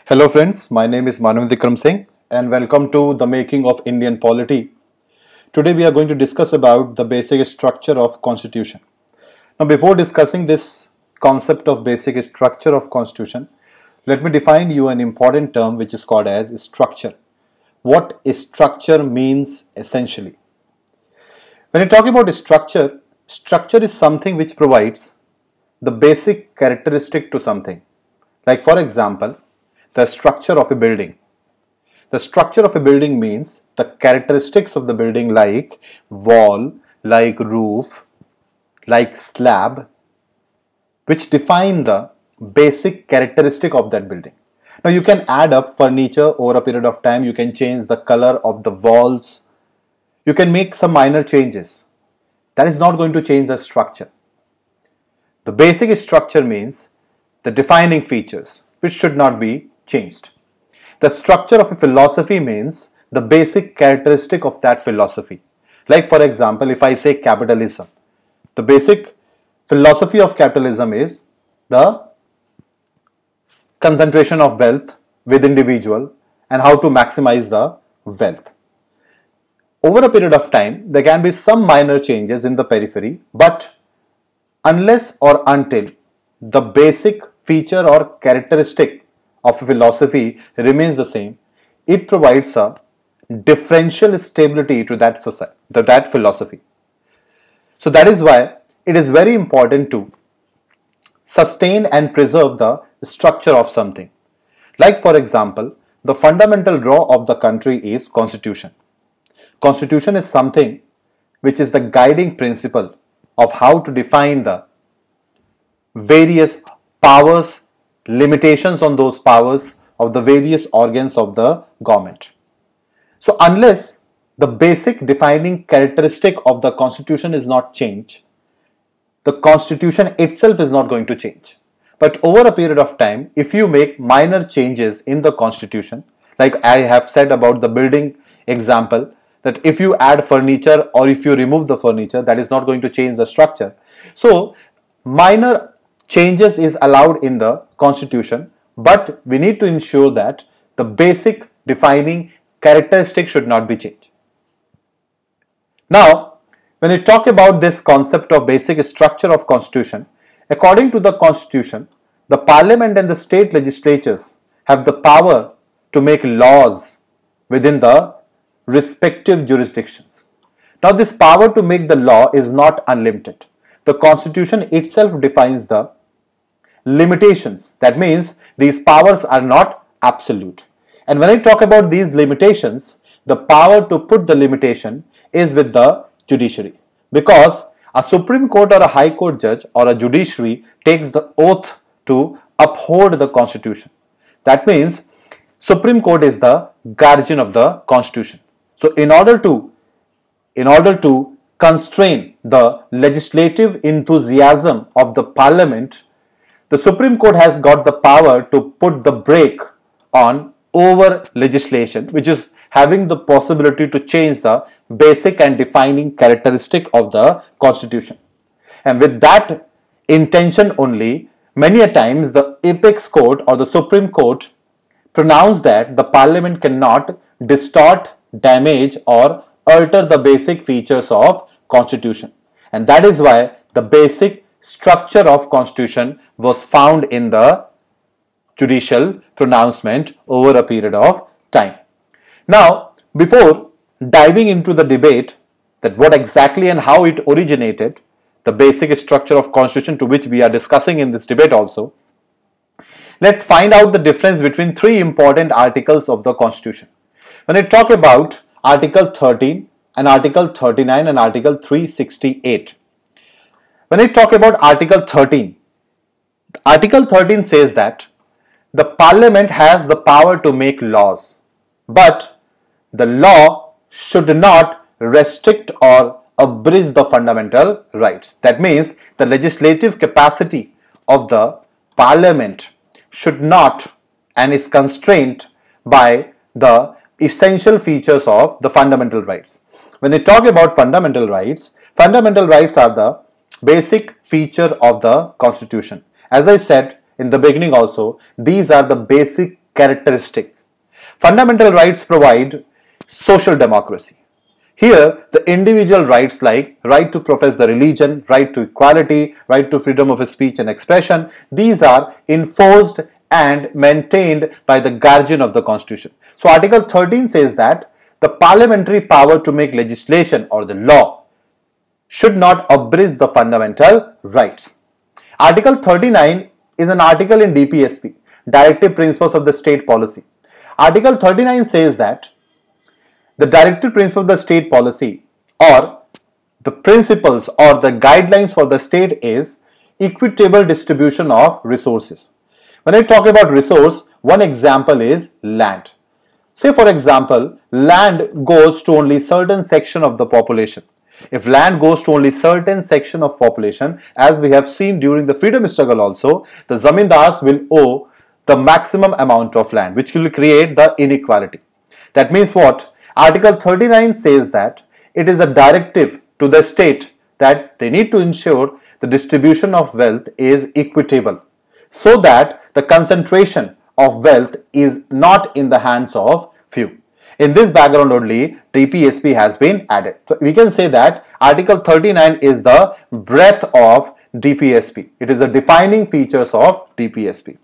Hello friends, my name is Manav Vikram Singh and welcome to the making of Indian polity. Today we are going to discuss about the basic structure of constitution. Now before discussing this concept of basic structure of constitution, let me define you an important term which is called as structure. What structure means essentially. When you talk about structure, structure is something which provides the basic characteristic to something. Like for example, the structure of a building. The structure of a building means the characteristics of the building like wall, like roof, like slab, which define the basic characteristic of that building. Now you can add up furniture over a period of time, you can change the color of the walls, you can make some minor changes. That is not going to change the structure. The basic structure means the defining features which should not be changed. The structure of a philosophy means the basic characteristic of that philosophy. Like for example, if I say capitalism, the basic philosophy of capitalism is the concentration of wealth with individual and how to maximize the wealth. Over a period of time, there can be some minor changes in the periphery, but unless or until the basic feature or characteristic of a philosophy remains the same, it provides a differential stability to that society, to that philosophy. So that is why it is very important to sustain and preserve the structure of something. Like for example, the fundamental law of the country is constitution. Constitution is something which is the guiding principle of how to define the various powers, limitations on those powers of the various organs of the government. So unless the basic defining characteristic of the constitution is not changed, the constitution itself is not going to change. But over a period of time, if you make minor changes in the constitution, like I have said about the building example, that if you add furniture or if you remove the furniture, that is not going to change the structure. So minor changes is allowed in the constitution, but we need to ensure that the basic defining characteristic should not be changed. Now, when we talk about this concept of basic structure of constitution, according to the constitution, the parliament and the state legislatures have the power to make laws within the respective jurisdictions. Now, this power to make the law is not unlimited. The constitution itself defines the limitations. That means these powers are not absolute. And when I talk about these limitations, the power to put the limitation is with the judiciary, because a Supreme Court or a High Court judge or a judiciary takes the oath to uphold the constitution. That means Supreme Court is the guardian of the constitution. So in order to constrain the legislative enthusiasm of the parliament, the Supreme Court has got the power to put the brake on over legislation, which is having the possibility to change the basic and defining characteristic of the constitution. And with that intention only, many a times the apex court or the Supreme Court pronounced that the parliament cannot distort, damage or alter the basic features of constitution. And that is why the basic structure of constitution was found in the judicial pronouncement over a period of time. Now, before diving into the debate that what exactly and how it originated, the basic structure of constitution to which we are discussing in this debate also, let's find out the difference between three important articles of the constitution. When I talk about Article 13 and Article 39 and Article 368, when I talk about Article 13, Article 13 says that the parliament has the power to make laws, but the law should not restrict or abridge the fundamental rights. That means the legislative capacity of the parliament should not and is constrained by the essential features of the fundamental rights. When we talk about fundamental rights are the basic feature of the constitution. As I said in the beginning also, these are the basic characteristic. Fundamental rights provide social democracy. Here, the individual rights like right to profess the religion, right to equality, right to freedom of speech and expression, these are enforced and maintained by the guardian of the Constitution. So, Article 13 says that the parliamentary power to make legislation or the law should not abridge the fundamental rights. Article 39 is an article in DPSP, Directive Principles of the State Policy. Article 39 says that the directive principle of the state policy or the principles or the guidelines for the state is equitable distribution of resources. When I talk about resource, one example is land. Say for example, land goes to only certain section of the population. If land goes to only certain section of population, as we have seen during the freedom struggle also, the zamindars will owe the maximum amount of land, which will create the inequality. That means what? Article 39 says that it is a directive to the state that they need to ensure the distribution of wealth is equitable so that the concentration of wealth is not in the hands of few. In this background only, DPSP has been added. So we can say that Article 39 is the breadth of DPSP. It is the defining features of DPSP.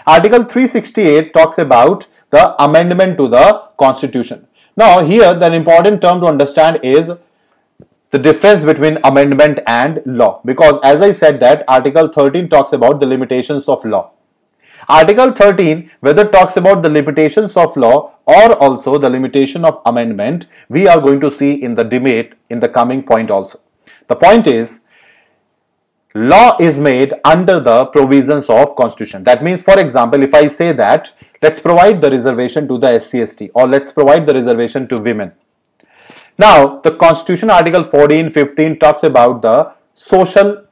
Article 368 talks about the amendment to the Constitution. Now here the important term to understand is the difference between amendment and law, because as I said that Article 13 talks about the limitations of law. Article 13 whether talks about the limitations of law or also the limitation of amendment, we are going to see in the debate in the coming point also. The point is, law is made under the provisions of Constitution. That means, for example, if I say that let's provide the reservation to the SC/ST or let's provide the reservation to women. Now, the Constitution Article 14, 15 talks about the social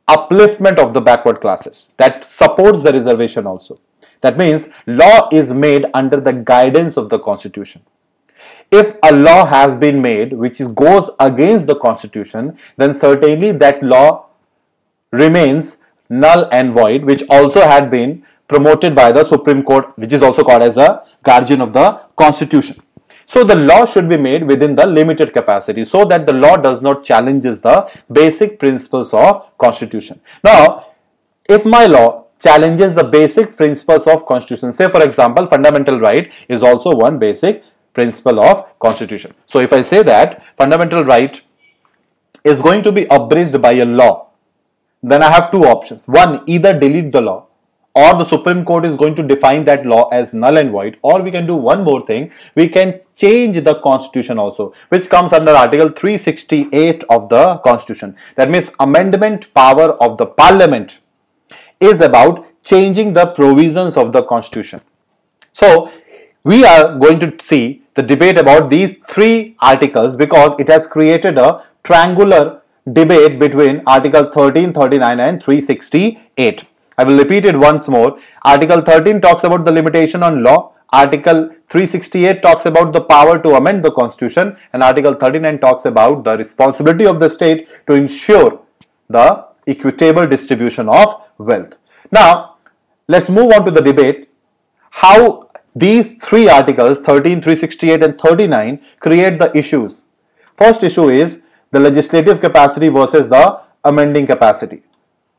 upliftment of the backward classes that supports the reservation also. That means law is made under the guidance of the Constitution. If a law has been made which goes against the Constitution, then certainly that law remains null and void, which also had been promoted by the Supreme Court, which is also called as a guardian of the Constitution. So the law should be made within the limited capacity so that the law does not challenge the basic principles of Constitution. Now, if my law challenges the basic principles of Constitution, say for example, fundamental right is also one basic principle of Constitution. So if I say that fundamental right is going to be abridged by a law, then I have two options. One, either delete the law, or the Supreme Court is going to define that law as null and void, or we can do one more thing, we can change the Constitution also, which comes under Article 368 of the Constitution. That means amendment power of the Parliament is about changing the provisions of the Constitution. So we are going to see the debate about these three articles because it has created a triangular debate between Article 13, 39 and 368. I will repeat it once more. Article 13 talks about the limitation on law. Article 368 talks about the power to amend the Constitution, and Article 39 talks about the responsibility of the state to ensure the equitable distribution of wealth. Now, let's move on to the debate how these three articles 13, 368 and 39 create the issues. First issue is the legislative capacity versus the amending capacity.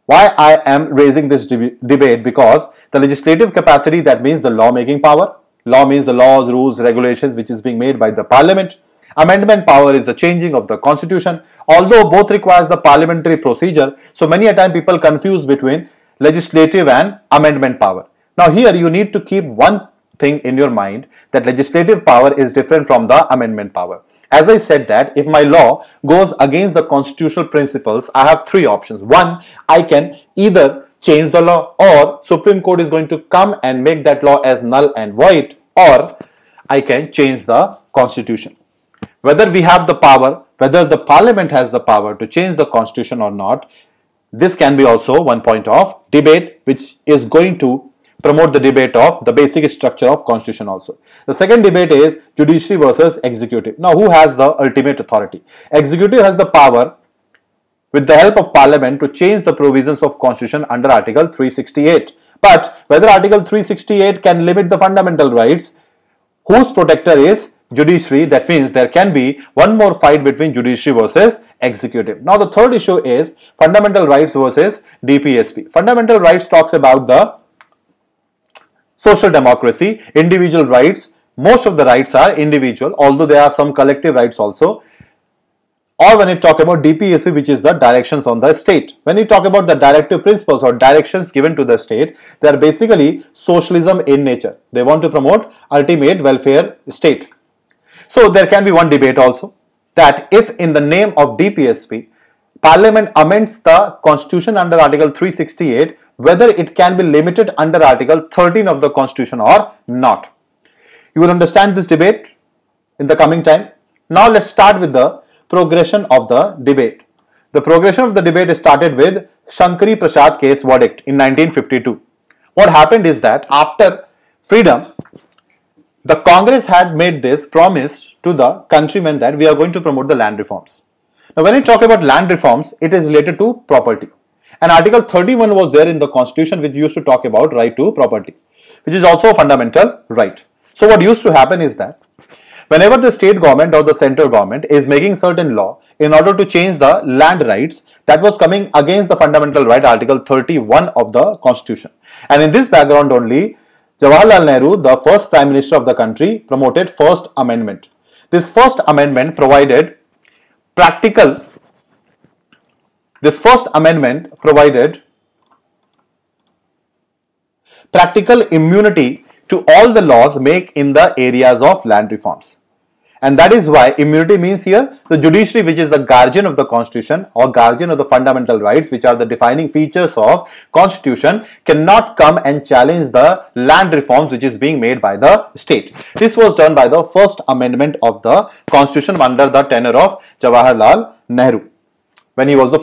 Why I am raising this debate? Because the legislative capacity, that means the law-making power. Law means the laws, rules, regulations which is being made by the Parliament. Amendment power is the changing of the Constitution. Although both requires the parliamentary procedure, so many a time people confuse between legislative and amendment power. Now here you need to keep one thing in your mind, that legislative power is different from the amendment power. As I said that if my law goes against the constitutional principles, I have three options. One, I can either change the law, or Supreme Court is going to come and make that law as null and void, or I can change the Constitution. Whether we have the power, whether the Parliament has the power to change the Constitution or not, this can be also one point of debate which is going to promote the debate of the basic structure of Constitution also. The second debate is judiciary versus executive. Now, who has the ultimate authority? Executive has the power with the help of Parliament to change the provisions of Constitution under Article 368. But whether Article 368 can limit the fundamental rights, whose protector is judiciary, that means there can be one more fight between judiciary versus executive. Now the third issue is fundamental rights versus DPSP. Fundamental rights talks about the social democracy, individual rights. Most of the rights are individual, although there are some collective rights also. Or when you talk about DPSP, which is the directions on the state. When you talk about the directive principles or directions given to the state, they are basically socialism in nature. They want to promote ultimate welfare state. So there can be one debate also, that if in the name of DPSP, Parliament amends the Constitution under Article 368, whether it can be limited under Article 13 of the Constitution or not. You will understand this debate in the coming time. Now let's start with the progression of the debate. The progression of the debate started with Shankari Prasad case verdict in 1952. What happened is that after freedom, the Congress had made this promise to the countrymen that we are going to promote the land reforms. Now when you talk about land reforms, it is related to property. And Article 31 was there in the Constitution, which used to talk about right to property, which is also a fundamental right. So what used to happen is that whenever the state government or the central government is making certain law in order to change the land rights, that was coming against the fundamental right, Article 31 of the Constitution. And in this background only, Jawaharlal Nehru, the first Prime Minister of the country, promoted First Amendment. This First Amendment provided practical immunity to all the laws made in the areas of land reforms. And that is why immunity means here the judiciary, which is the guardian of the Constitution or guardian of the fundamental rights, which are the defining features of Constitution, cannot come and challenge the land reforms which is being made by the state. This was done by the First Amendment of the Constitution under the tenure of Jawaharlal Nehru when he was the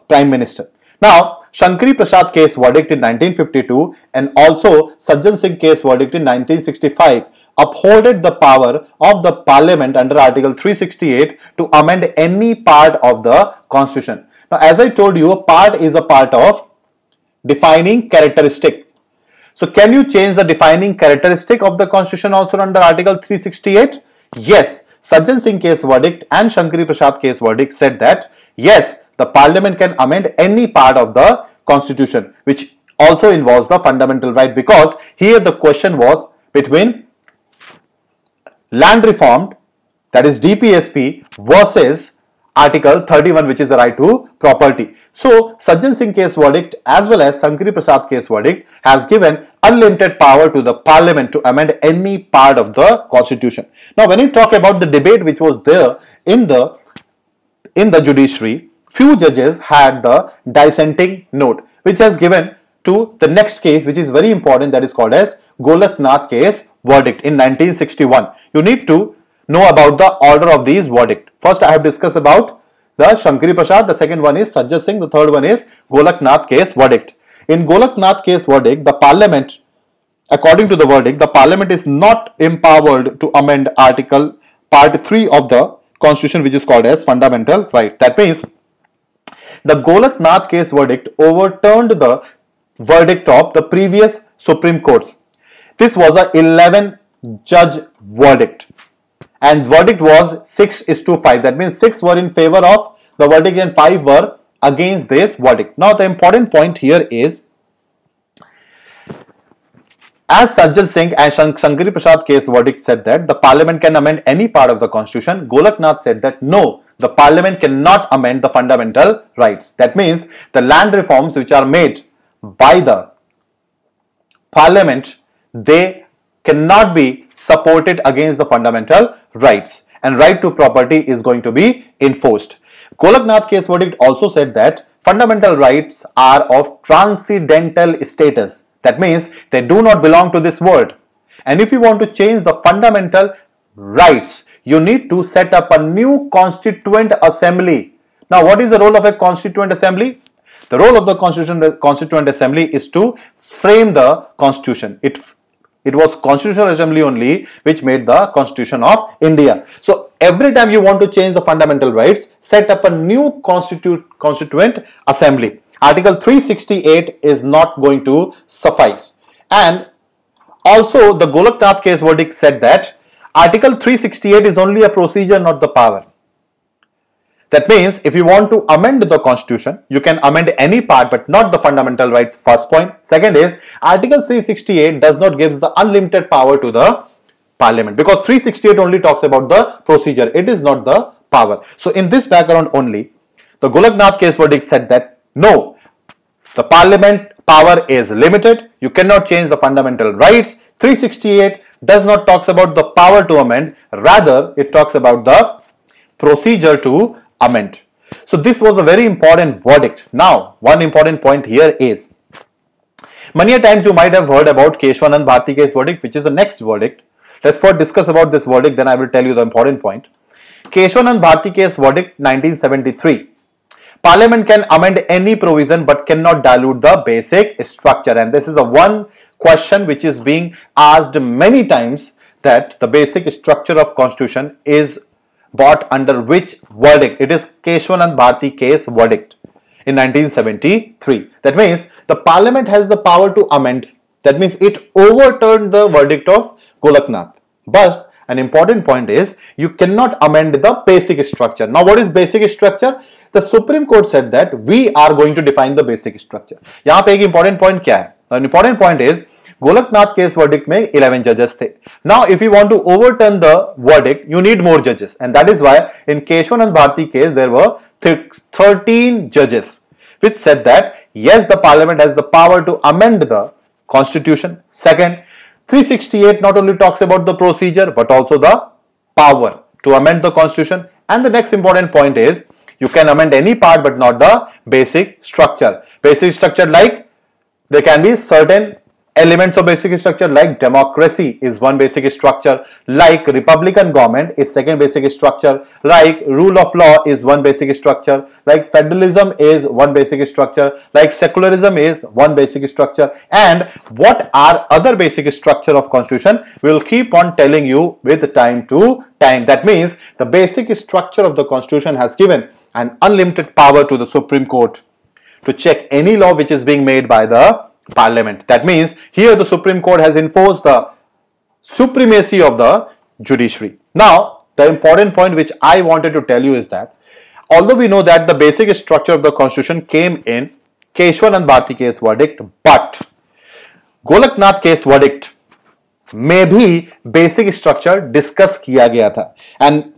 Prime Minister. Now, Shankari Prasad case verdict in 1952 and also Sajjan Singh case verdict in 1965 upholded the power of the Parliament under Article 368 to amend any part of the Constitution. Now, as I told you, a part is a part of defining characteristic. So, can you change the defining characteristic of the Constitution also under Article 368? Yes. Sajjan Singh case verdict and Shankari Prasad case verdict said that yes, the Parliament can amend any part of the Constitution, which also involves the fundamental right, because here the question was between land reformed, that is DPSP, versus Article 31, which is the right to property. So Sajjan Singh case verdict as well as Shankari Prasad case verdict has given unlimited power to the Parliament to amend any part of the Constitution. Now when you talk about the debate which was there in the judiciary, few judges had the dissenting note, which has given to the next case, which is very important, that is called as Golaknath case verdict in 1961. You need to know about the order of these verdict. First I have discussed about the Shankari Prasad, the second one is Sajjan Singh, the third one is Golaknath case verdict. In Golaknath case verdict, the Parliament, according to the verdict, the Parliament is not empowered to amend Article Part 3 of the Constitution, which is called as fundamental right. That means the Golaknath case verdict overturned the verdict of the previous Supreme Courts. This was a 11-judge verdict and verdict was 6:5. That means 6 were in favor of the verdict and 5 were against this verdict. Now the important point here is, as Sajjan Singh and Shankari Prasad case verdict said that the Parliament can amend any part of the Constitution, Golaknath said that no, the Parliament cannot amend the fundamental rights. That means the land reforms which are made by the Parliament, they cannot be supported against the fundamental rights, and right to property is going to be enforced. Golaknath case verdict also said that fundamental rights are of transcendental status. That means they do not belong to this world. And if you want to change the fundamental rights, you need to set up a new constituent assembly. Now, what is the role of a constituent assembly? The role of the constituent assembly is to frame the constitution. It was constitutional assembly only which made the Constitution of India. So every time you want to change the fundamental rights, set up a new constituent assembly. Article 368 is not going to suffice. And also the Golaknath case verdict said that Article 368 is only a procedure, not the power. That means if you want to amend the constitution, you can amend any part but not the fundamental rights, first point. Second is Article 368 does not give the unlimited power to the parliament, because 368 only talks about the procedure, it is not the power. So in this background only, the Golaknath case verdict said that no, the parliament power is limited, you cannot change the fundamental rights. 368 does not talks about the power to amend, rather it talks about the procedure to amend. So this was a very important verdict. Now one important point here is, many a times you might have heard about Keshwanand Bharti case verdict, which is the next verdict. Let's first discuss about this verdict, then I will tell you the important point. Keshwanand Bharti case verdict 1973. Parliament can amend any provision but cannot dilute the basic structure, and this is a one question which is being asked many times, that the basic structure of constitution is brought under which verdict? It is Keshwanand Bharti case verdict in 1973. That means the parliament has the power to amend. That means it overturned the verdict of Golaknath. But an important point is, you cannot amend the basic structure. Now what is basic structure? The Supreme Court said that we are going to define the basic structure. यहाँ पे एक important point क्या है? An important point is, Golaknath case verdict में 11 judges थे. Now if you want to overturn the verdict, you need more judges, and that is why in Keshwanand Bharti case there were 13 judges which said that yes, the parliament has the power to amend the constitution. Second, 368 not only talks about the procedure but also the power to amend the constitution. And the next important point is, you can amend any part but not the basic structure. Basic structure, like there can be certain elements of basic structure, like democracy is one basic structure, like republican government is second basic structure, like rule of law is one basic structure, like federalism is one basic structure, like secularism is one basic structure. And what are other basic structure of constitution, we will keep on telling you with time to time. That means the basic structure of the constitution has given an unlimited power to the Supreme Court to check any law which is being made by the parliament. That means here the Supreme Court has enforced the supremacy of the judiciary. Now the important point which I wanted to tell you is that although we know that the basic structure of the constitution came in Keshwanand Bharti case verdict, but Golaknath case verdict में भी basic structure discuss किया गया था. And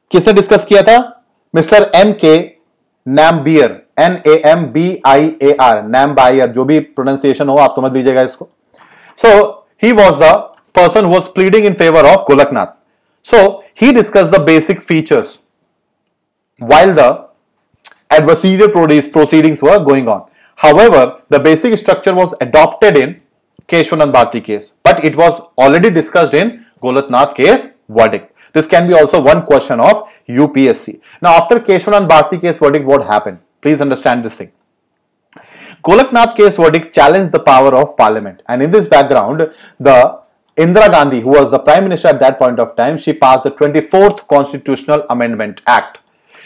किसने discuss किया था? Mr. M.K. Nambiar, Nambiar, Nambiar, जो भी pronunciation हो आप समझ लीजिएगा इसको. So he was the person who was pleading in favor of Golaknath. So he discussed the basic features while the adversarial proceedings were going on. However, the basic structure was adopted in Keshwanand Bharti case, but it was already discussed in Golaknath case verdict. This can be also one question of UPSC. Now after Keshwanand Bharti case verdict, what happened? Please understand this thing. Golaknath case verdict challenged the power of parliament, and in this background, the Indira Gandhi, who was the prime minister at that point of time, she passed the 24th Constitutional Amendment Act.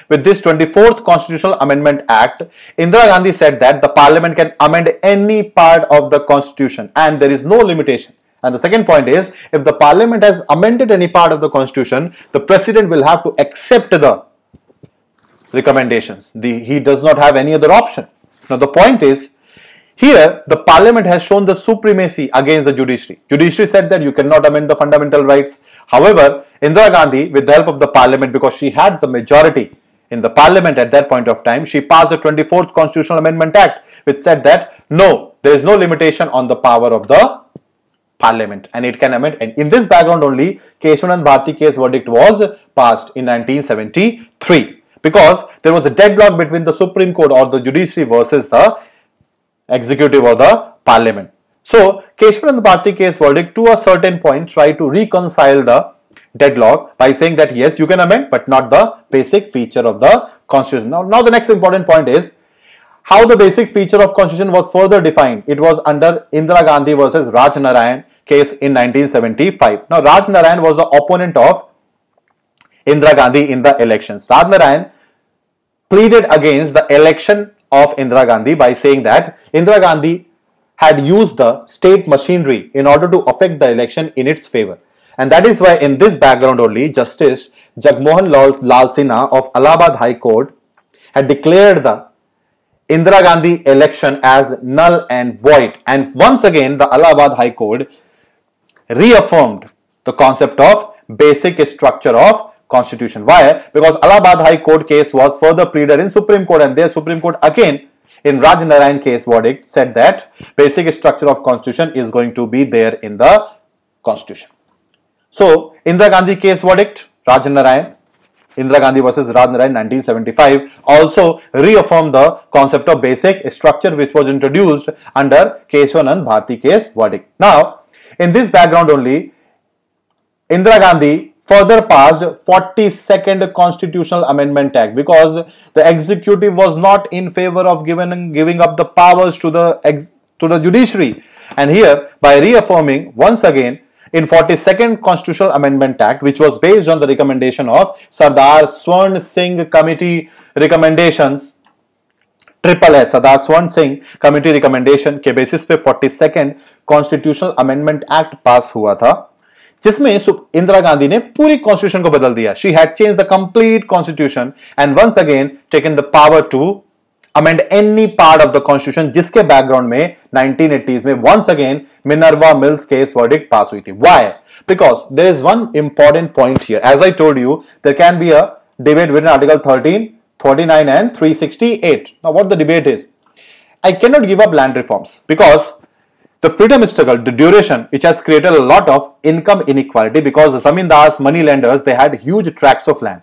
With this 24th Constitutional Amendment Act, Indira Gandhi said that the parliament can amend any part of the constitution and there is no limitation. And the second point is, if the parliament has amended any part of the constitution, the president will have to accept the recommendations. He does not have any other option. Now the point is, here the parliament has shown the supremacy against the judiciary. Judiciary said that you cannot amend the fundamental rights. However, Indira Gandhi, with the help of the parliament, because she had the majority in the parliament at that point of time, she passed the 24th Constitutional Amendment Act, which said that no, there is no limitation on the power of the parliament and it can amend. And in this background only, Keshwanand Bharti case verdict was passed in 1973, because there was a deadlock between the Supreme Court or the judiciary versus the executive or the parliament. So Keshwanand Bharti case verdict to a certain point tried to reconcile the deadlock by saying that yes, you can amend but not the basic feature of the constitution. Now the next important point is how the basic feature of constitution was further defined. It was under Indira Gandhi versus Raj Narayan case in 1975. Now Raj Narayan was the opponent of Indira Gandhi in the elections. Raj Narayan pleaded against the election of Indira Gandhi by saying that Indira Gandhi had used the state machinery in order to affect the election in its favor. And that is why in this background only, Justice Jagmohan Lal Sinha of Allahabad High Court had declared the Indira Gandhi election as null and void. And once again, the Allahabad High Court reaffirmed the concept of basic structure of constitution. Why? Because Allahabad High Court case was further pleaded in Supreme Court, and their Supreme Court again in Raj Narayan case verdict said that basic structure of constitution is going to be there in the constitution. So Indira Gandhi case verdict, Raj Narayan, Indira Gandhi versus Raj Narayan 1975 also reaffirmed the concept of basic structure which was introduced under Keshavanand Bharati case verdict. Now in this background only, Indira Gandhi further passed 42nd Constitutional Amendment Act because the executive was not in favor of giving up the powers to the judiciary. And here, by reaffirming once again in 42nd Constitutional Amendment Act, which was based on the recommendation of Sardar Swarn Singh Committee recommendations, SSS, Sardar Swarn Singh Committee recommendation के basis पे 42nd Constitutional Amendment Act पास हुआ था, जिसमें इंदिरा गांधी ने पूरी constitution को बदल दिया. She had change the complete constitution and once again taken the power to amend any part of the constitution, जिसके बैकग्राउंड में 1980s में once again Minerva Mills case verdict pass हुई थी. Why? Because there is one important point here. As I told you, there can be a debate with article 13, 39 and 368. Now what the debate is, I cannot give up land reforms because the freedom struggle, the duration, which has created a lot of income inequality because the zamindars, money lenders, they had huge tracts of land.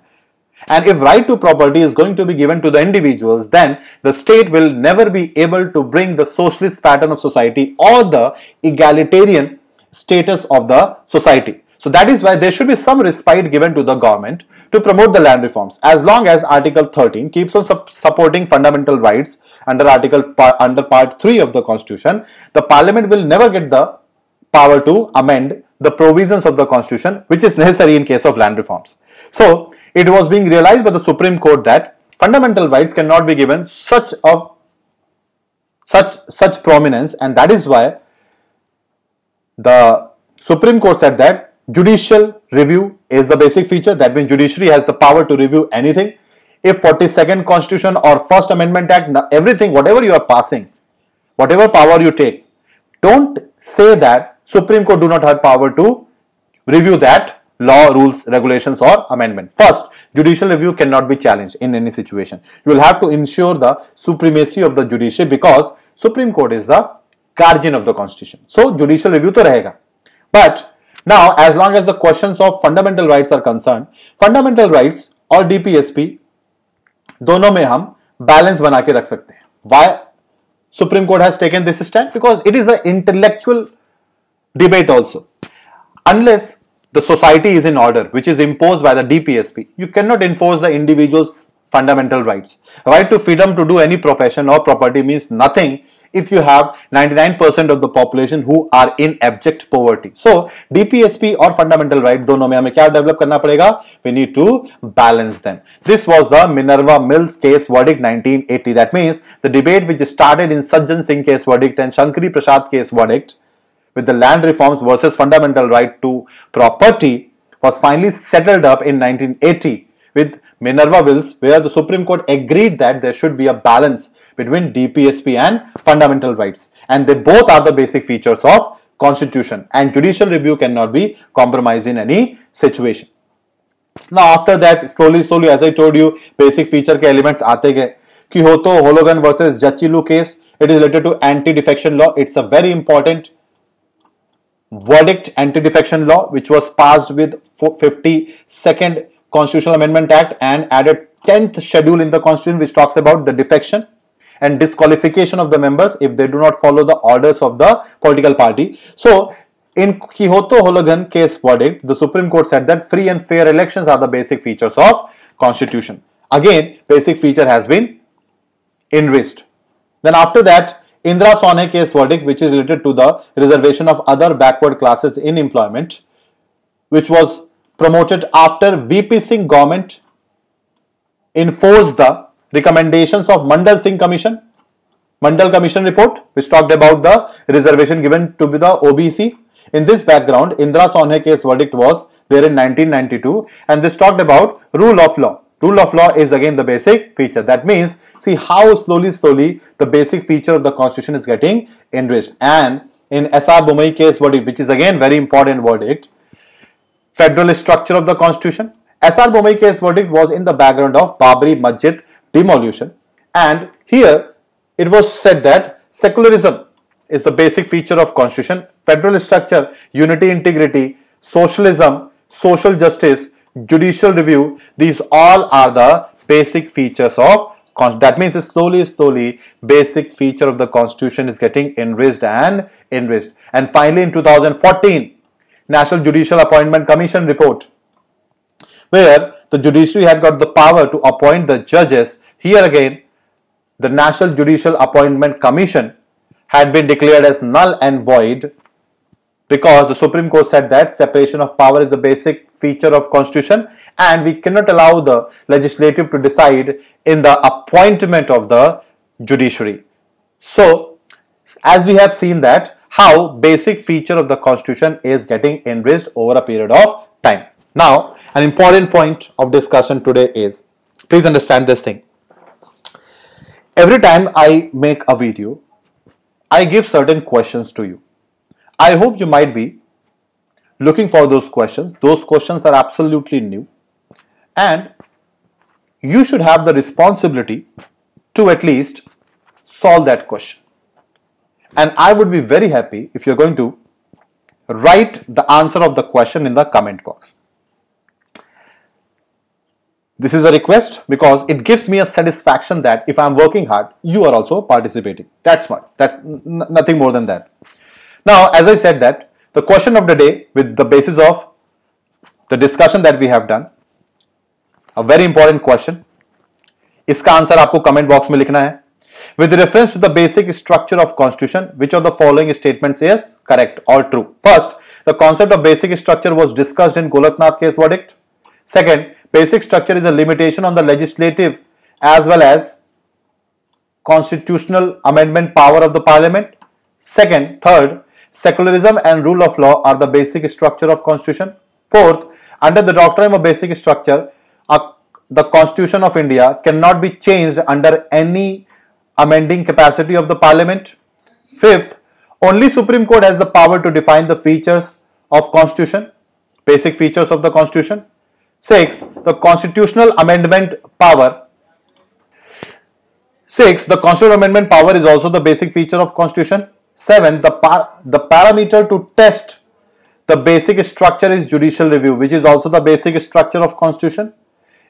And if right to property is going to be given to the individuals, then the state will never be able to bring the socialist pattern of society or the egalitarian status of the society. So that is why there should be some respite given to the government to promote the land reforms. As long as Article 13 keeps on supporting fundamental rights under Part 3 of the Constitution, the Parliament will never get the power to amend the provisions of the Constitution, which is necessary in case of land reforms. So it was being realized by the Supreme Court that fundamental rights cannot be given such prominence, and that is why the Supreme Court said that judicial review is the basic feature. That means judiciary has the power to review anything. If 42nd Constitution or First Amendment Act, everything, whatever you are passing, whatever power you take, don't say that Supreme Court do not have power to review that law, rules, regulations or amendment. First, judicial review cannot be challenged in any situation. You will have to ensure the supremacy of the judiciary because Supreme Court is the guardian of the Constitution. So judicial review to rahega. But now, as long as the questions of fundamental rights are concerned, fundamental rights और DPSP दोनों में हम balance बना के रख सकते हैं. Why Supreme Court has taken this stand? Because it is an intellectual debate also. Unless the society is in order, which is imposed by the DPSP, you cannot enforce the individual's fundamental rights. Right to freedom to do any profession or property means nothing if you have 99% of the population who are in abject poverty. So DPSP और fundamental right दोनों में हमें क्या develop करना पड़ेगा? We need to balance them. This was the Minerva Mills case verdict 1980. That means the debate which started in Sajjan Singh case verdict and Shankari Prasad case verdict with the land reforms versus fundamental right to property was finally settled up in 1980 with Minerva Mills, where the Supreme Court agreed that there should be a balance between DPSP and fundamental rights, and they both are the basic features of Constitution, and judicial review cannot be compromised in any situation. Now after that, slowly as I told you, basic feature के elements आते गए. Kyoto Hologan versus Jachilu case, it is related to anti-defection law. It's a very important verdict, anti-defection law, which was passed with 52nd Constitutional Amendment Act and added 10th schedule in the Constitution, which talks about the defection and disqualification of the members if they do not follow the orders of the political party. So in Kyoto Hologan case verdict, the Supreme Court said that free and fair elections are the basic features of Constitution. Again, basic feature has been enriched. Then after that, Indra Sone case verdict, which is related to the reservation of other backward classes in employment, which was promoted after VP Singh government enforced the recommendations of Mandal Singh Commission, Mandal Commission report, which talked about the reservation given to the OBC. In this background, Indra Sonhe case verdict was there in 1992, and this talked about rule of law. Rule of law is again the basic feature. That means, see how slowly the basic feature of the constitution is getting enriched. And in SR Bommai case verdict, which is again very important verdict, federal structure of the constitution. SR Bommai case verdict was in the background of Babri Masjid demolition, and here it was said that secularism is the basic feature of constitution, federal structure, unity, integrity, socialism, social justice, judicial review, these all are the basic features of constitution. That means slowly basic feature of the constitution is getting enriched and enriched. And finally in 2014, National Judicial Appointment Commission report, where the judiciary had got the power to appoint the judges. Here again, the National Judicial Appointment Commission had been declared as null and void because the Supreme Court said that separation of power is the basic feature of constitution and we cannot allow the legislative to decide in the appointment of the judiciary. So, as we have seen that how basic feature of the constitution is getting enriched over a period of time. Now, an important point of discussion today is, please understand this thing. Every time I make a video, I give certain questions to you. I hope you might be looking for those questions. Those questions are absolutely new. And you should have the responsibility to at least solve that question. And I would be very happy if you're going to write the answer of the question in the comment box. This is a request because it gives me a satisfaction that if I'm working hard, you are also participating. That's smart. That's nothing more than that. Now, as I said that, the question of the day with the basis of the discussion that we have done, a very important question. इसका answer आपको comment box में लिखना है. With reference to the basic structure of constitution, which of the following statements is correct or true? First, the concept of basic structure was discussed in Golaknath case verdict. Second, basic structure is a limitation on the legislative as well as constitutional amendment power of the parliament. Third, secularism and rule of law are the basic structure of constitution. Fourth, under the doctrine of basic structure, the Constitution of India cannot be changed under any amending capacity of the parliament. Fifth, only Supreme Court has the power to define the features of constitution, basic features of the constitution. Sixth, the constitutional amendment power. The constitutional amendment power is also the basic feature of constitution. Seventh, the parameter to test the basic structure is judicial review, which is also the basic structure of constitution.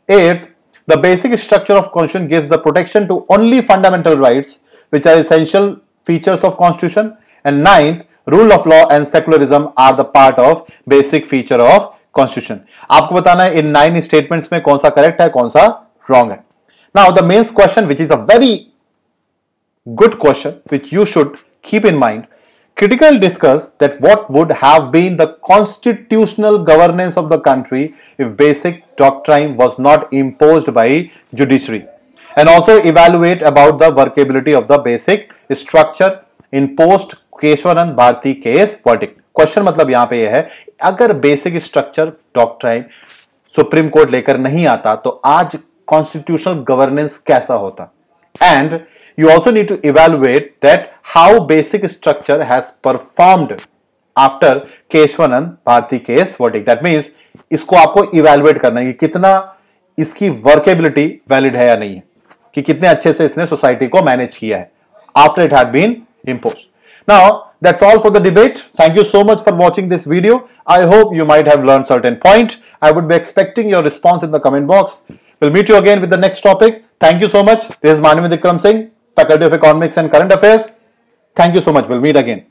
Eighth, the basic structure of constitution gives the protection to only fundamental rights, which are essential features of constitution. And ninth, rule of law and secularism are the part of basic feature of constitution. आपको बताना है इन 9 statements में कौन सा correct है, कौन सा wrong है. Now the main question, which is a very good question, which you should keep in mind, critically discuss that what would have been the constitutional governance of the country if basic doctrine was not imposed by judiciary, and also evaluate about the workability of the basic structure in post Keshavananda Bharati case verdict. Question मतलब यहां पे यह है, अगर basic structure doctrine supreme court लेकर नहीं आता तो आज कॉन्स्टिट्यूशनल गवर्नेंस कैसा होता. And you also need to evaluate that how basic structure has performed after Keshavananda Bharati case verdict. That means इसको आपको evaluate करना है कि कितना इसकी workability valid है या नहीं है, कि कितने अच्छे से इसने सोसाइटी को मैनेज किया है after it had been imposed. Now that's all for the debate. Thank you so much for watching this video. I hope you might have learned certain point. I would be expecting your response in the comment box. We'll meet you again with the next topic. Thank you so much. This is Manav Vikram Singh, Faculty of Economics and Current Affairs. Thank you so much. We'll meet again.